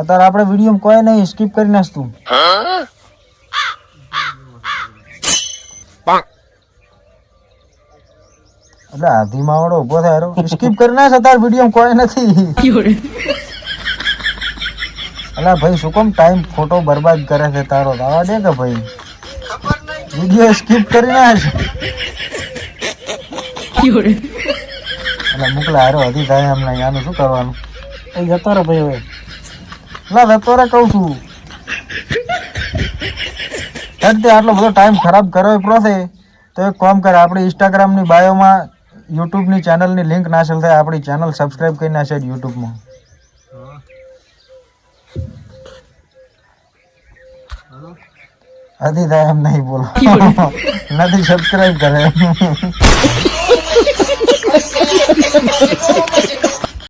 અત્યારે આપણે વિડીયો કોઈ નહીં સ્કીપ કરી નાખતું. એટલે આધી માવડો ઉભો થાય સ્કીપ કરી નાખ. અત્યારે વિડીયો કોઈ નથી. અલા ભાઈ શું કેમ ટાઈમ ખોટો બરબાદ કરે છે તારો? દાવા દે કે ભાઈ વિડીયો સ્કીપ કરી નાખ. એટલે મોકલા હારો હજી થાય એમને આનું શું કરવાનું? એ જતો રે ભાઈ હવે. ના જતો રે કહું છું. આટલો બધો ટાઈમ ખરાબ કર્યો પ્રોસે તો એક કામ કરે, આપણી ઇન્સ્ટાગ્રામની બાયોમાં યુટ્યુબની ચેનલની લિંક નાખેલ થાય. આપણી ચેનલ સબસ્ક્રાઈબ કરી નાખે યુટ્યુબમાં. હજી થાય એમ નહીં બોલો. નથી સબસ્ક્રાઈબ કરે.